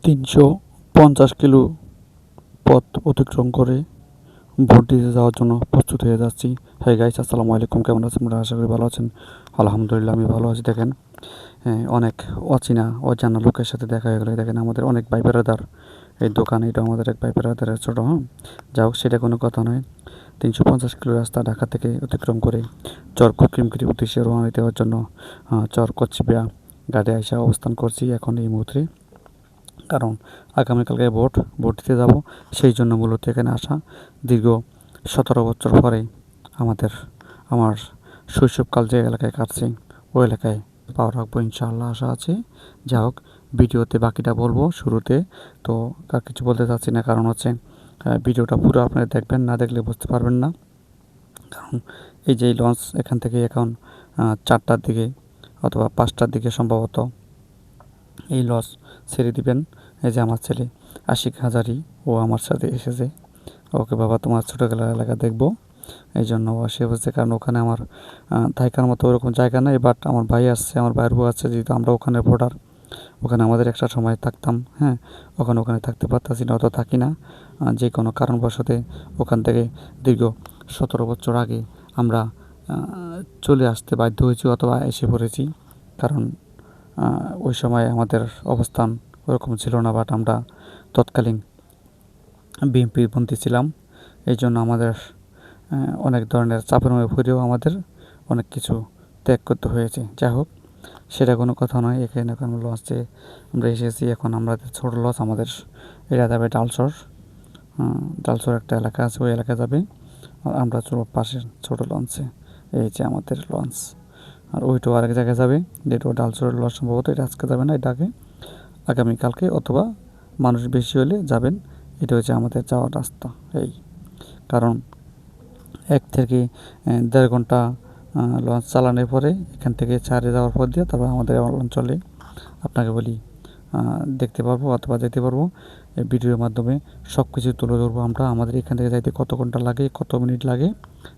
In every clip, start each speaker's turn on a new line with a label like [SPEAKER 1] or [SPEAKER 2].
[SPEAKER 1] ৩৫০ kilo পথ অতিক্রম করে ভোট দিতে যাওয়ার জন্য প্রস্তুত হয়ে যাচ্ছি। হ্যাঁ গাইস, আসসালামু আলাইকুম। কেমন আছেন আপনারা? আশা করি ভালো আছেন। আলহামদুলিল্লাহ আমি ভালো আছি। দেখেন, অনেক অজানা লোকের সাথে দেখা হয়ে গেলে দেখেন আমাদের অনেক ভাই বেড়াদার এই দোকান, এটা আমাদের এক ভাই বেড়াদারের ছোটো। যা হোক, সেটা কোনো কথা নয়। ৩৫০ কিলো রাস্তা ঢাকা থেকে অতিক্রম করে চর কুকিমকির উদ্দেশ্যে রওনা দেওয়ার জন্য চর কচ্চিপিয়া ঘাটে এসে অবস্থান করছি এখন এই মুহূর্তে। কারণ আগামীকালকে ভোট দিতে যাব, সেই জন্য মূলত এখানে আসা। দীর্ঘ 17 বছর পরে আমার শৈশবকাল যে এলাকায় কাটছে, ওই এলাকায় পাওয়া রাখবো ইনশাআল্লাহ, আশা আছে। যা হোক, ভিডিওতে বাকিটা বলবো শুরুতে। তো আর কিছু বলতে চাচ্ছি না, কারণ হচ্ছে ভিডিওটা পুরো আপনারা দেখবেন, না দেখলে বুঝতে পারবেন না। কারণ এই যে লঞ্চ এখান থেকে এখন 4টার দিকে অথবা 5টার দিকে সম্ভবত এই লঞ্চ ছেড়ে দিবেন। এই যে আমার ছেলে আশিক হাজারি, ও আমার সাথে এসেছে। ওকে, বাবা তোমার ছোটোবেলার এলাকা দেখবো, এই জন্য ও সে বলছে। কারণ ওখানে আমার থাকার মতো ওরকম জায়গা নেই, বাট আমার ভাই আসছে, আমার ভাইয়ের বউ আছে, যেহেতু আমরা ওখানে ভোটার। ওখানে আমাদের একটা সময় থাকতাম, হ্যাঁ। ওখানে থাকতে পারতাছি না, অত থাকি না। যে কোনো কারণবশতে ওখান থেকে দীর্ঘ 17 বছর আগে আমরা চলে আসতে বাধ্য হয়েছি অথবা এসে পড়েছি। কারণ ওই সময় আমাদের অবস্থান ওরকম ছিল না, বাট আমরা তৎকালীন বিএনপির পন্থী ছিলাম। এই জন্য আমাদের অনেক ধরনের চাপের মধ্যে পড়েও আমাদের অনেক কিছু ত্যাগ করতে হয়েছে। যাই হোক, সেটা কোনো কথা নয়। এখানে এখন লঞ্চে আমরা এসেছি। এখন আমাদের ছোটো লঞ্চ, আমাদের এটা যাবে ডালসর। ডালসর একটা এলাকা আছে, ওই এলাকা যাবে। আর আমরা পাশের ছোটো লঞ্চে, এই যে আমাদের লঞ্চ। আর ওইটাও আরেক জায়গায় যাবে, যেটা ডালসরের লঞ্চ। সম্ভবত এটা আজকে যাবে না, এটাকে আগামীকালকে অথবা মানুষ বেশি হলে যাবেন। এটা হচ্ছে আমাদের যাওয়ার রাস্তা। এই কারণ 1 থেকে 1.5 ঘন্টা লঞ্চ চালানোর পরে এখান থেকে ছাড়ে যাওয়ার পর দিয়ে তারপর আমাদের অঞ্চলে আপনাকে বলি দেখতে পারবো অথবা যেতে পারবো। এই ভিডিওর মাধ্যমে সব কিছু তুলে ধরবো আমরা। আমাদের এখান থেকে যাইতে কত ঘন্টা লাগে, কত মিনিট লাগে,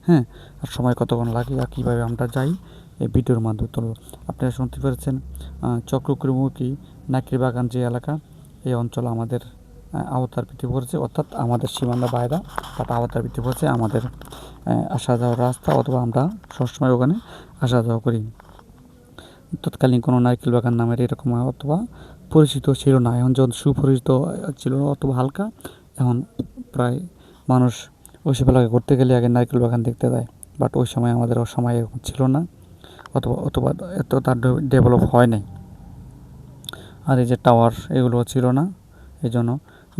[SPEAKER 1] হ্যাঁ, আর সময় কতক্ষণ লাগে, আর কীভাবে আমরা যাই, এই ভিডিওর মাধ্যমে তুলব। আপনারা শুনতে পেরেছেন চক্রকুড়িমুখী নাকির বাগান যে এলাকা, এই অঞ্চল আমাদের আওতার ভিত্তি পড়েছে, অর্থাৎ আমাদের সীমানা বাইরে, বাট আওতার ভিত্তি পড়েছে আমাদের আসা যাওয়ার রাস্তা, অথবা আমরা সবসময় ওখানে আসা যাওয়া করি। তৎকালীন কোনো নারকেল বাগান নামের এরকম অথবা পরিচিত ছিল না। এখন যখন সুপরিচিত ছিল অথবা হালকা, এখন প্রায় মানুষ ওইসব এলাকায় ঘুরতে গেলে আগে নারকেল বাগান দেখতে যায়। বাট ওই সময় আমাদের সময় এরকম ছিল না, অথবা এত তার ডেভেলপ হয় নাই। আর এই যে টাওয়ার, এগুলো ছিল না। এই জন্য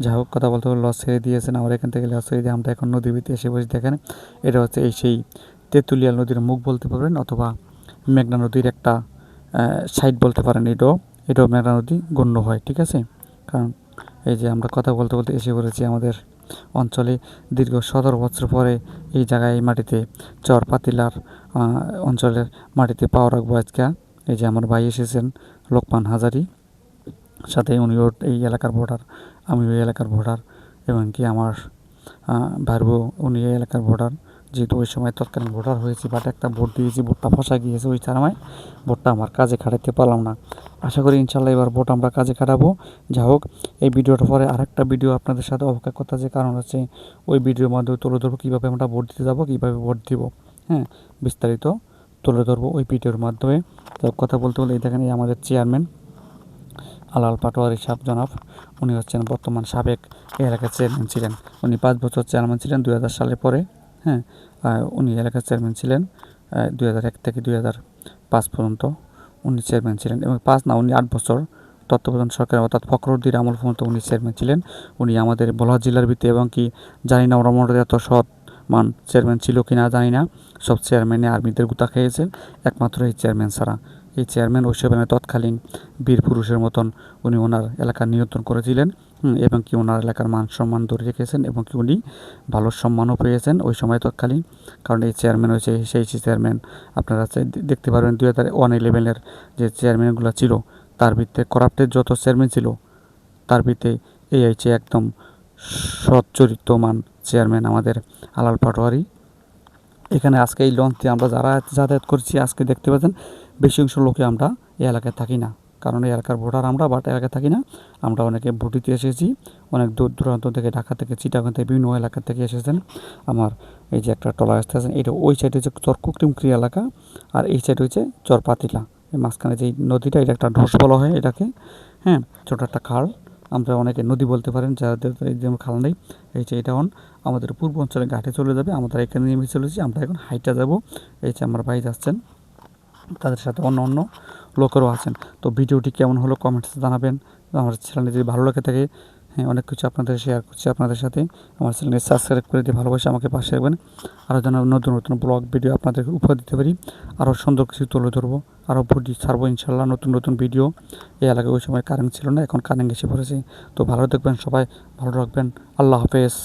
[SPEAKER 1] যাই হোক, কথা বলতে লস ছেড়ে দিয়েছেন। আমরা এখান থেকে লস ছেড়ে দিয়ে আমরা এখন নদীর ভিতরে এসে বসে। দেখেন, এটা হচ্ছে সেই তেঁতুলিয়া নদীর মুখ বলতে পারবেন, অথবা মেঘনা নদীর একটা সাইড বলতে পারেন। এটাও মেঘনা নদী গণ্য হয়, ঠিক আছে। কারণ এই যে আমরা কথা বলতে এসে পড়েছি আমাদের অঞ্চলে। দীর্ঘ 17 বছর পরে এই জায়গায়, এই মাটিতে, চর পাতিলার অঞ্চলের মাটিতে পাওয়া রাখবো আজকে। এই যে আমার ভাই এসেছেন লোকমান হাজারি, সাথে উনিও এই এলাকার ভোটার, আমি ওই এলাকার ভোটার, এবং কি আমার ভাইয়ের বউ, উনি এই এলাকার ভোটার। যেহেতু ওই সময় তৎকালীন ভোটার হয়েছি, বাট একটা ভোট দিয়েছি, ভোটটা ফসা গিয়েছে ওই সময়, ভোটটা আমার কাজে খাটাতে পারলাম না। আশা করি ইনশাল্লাহ এবার ভোট আমরা কাজে খাটাবো। যা হোক, এই ভিডিওটার পরে আরেকটা ভিডিও আপনাদের সাথে অপেক্ষা করতে আছে, কারণ হচ্ছে ওই ভিডিওর মাধ্যমে তুলে ধরবো কীভাবে আমরা ভোট দিতে যাবো, কীভাবে ভোট দিব, হ্যাঁ, বিস্তারিত তুলে ধরবো ওই ভিডিওর মাধ্যমে। তো কথা বলতে এই দেখেন, এই আমাদের চেয়ারম্যান আলাল পাটোয়ারি সাহেব জনাব, উনি হচ্ছেন বর্তমান সাবেক এই এলাকার চেয়ারম্যান ছিলেন। উনি 5 বছর চেয়ারম্যান ছিলেন 2000 সালে পরে, হ্যাঁ। উনি এলাকার চেয়ারম্যান ছিলেন 2001 থেকে 2005 পর্যন্ত উনি চেয়ারম্যান ছিলেন, এবং 5 না, উনি 8 বছর তত্ত্বাবধান সরকার অর্থাৎ ফখরুদ্দিন আমল পর্যন্ত উনি চেয়ারম্যান ছিলেন। উনি আমাদের ভোলা জেলার ভিত্তি, এবং কি জানি না ওরা মোটামুটি এত সৎ চেয়ারম্যান ছিল কি না জানি না, সব চেয়ারম্যানে আর্মিদের গুতা খেয়েছেন, একমাত্র এই চেয়ারম্যান ছাড়া। এই চেয়ারম্যান ওই সময় তৎকালীন বীর পুরুষের মতন উনি ওনার এলাকা নিয়ন্ত্রণ করেছিলেন, এবং কি ওনার এলাকার মান সম্মান ধরে রেখেছেন, এবং কি উনি ভালো সম্মানও পেয়েছেন ওই সময় তৎকালীন। কারণ এই চেয়ারম্যান হয়েছে সেই চেয়ারম্যান, আপনারা দেখতে পারবেন 2011-এর যে চেয়ারম্যানগুলো ছিল, তার ভিত্তিতে করাপ্টের যত চেয়ারম্যান ছিল, তার ভিত্তিতে এই হচ্ছে একদম সৎ চরিত্রমান চেয়ারম্যান আমাদের আলাল পাটোয়ারি। এখানে আজকে এই লঞ্চ দিয়ে আমরা যারা যাতায়াত করছি, আজকে দেখতে পাচ্ছেন বেশি অংশ লোকে আমরা এই এলাকায় থাকি না, কারণ এই এলাকার ভোটার আমরা, বাট এলাকায় থাকি না। আমরা অনেকে ভোট দিতে এসেছি, অনেক দূর দূরান্ত থেকে, ঢাকা থেকে, চিটাগাং থেকে, বিভিন্ন এলাকা থেকে এসেছেন। আমার এই যে একটা ট্রলার আসতেছেন, এটা ওই সাইডে হচ্ছে চর কুকটিমক্রি এলাকা, আর এই সাইড হচ্ছে চর পাতিলা। এই মাঝখানে যে নদীটা, এটা একটা ঢোস বলা হয় এটাকে, হ্যাঁ, ছোটো একটা খাল। আমরা অনেকে নদী বলতে পারেন, যাদের এই যেমন খাল নেই। এই যে এটা আমাদের পূর্ব অঞ্চলে ঘাটে চলে যাবে, আমরা এখানে নেমে চলেছি, আমরা এখন হাইটা যাব। এই যে আমার ভাই যাচ্ছেন, তাদের সাথে অন্য অন্য লোকেরও আছেন। তো ভিডিওটি কেমন হলো কমেন্টসে জানাবেন। আমার চ্যানেলে যদি ভালো লাগে থাকে, হ্যাঁ, অনেক কিছু আপনাদের শেয়ার করছি আপনাদের সাথে। আমার চ্যানেলে সাবস্ক্রাইব করে দিয়ে ভালোবাসে আমাকে পাশে রাখবেন। আরও যেন নতুন নতুন ব্লগ ভিডিও আপনাদেরকে উপহার দিতে পারি, আরও সুন্দর কিছু তুলে ধরবো, আরও ভিডিও ছাড়বো ইনশাল্লাহ, নতুন নতুন ভিডিও। এই এলাকায় ওই সময় কারেন্ট ছিল না, এখন কারেন্ট এসে পড়েছে। তো ভালো থাকবেন সবাই, ভালো রাখবেন। আল্লাহ হাফেজ।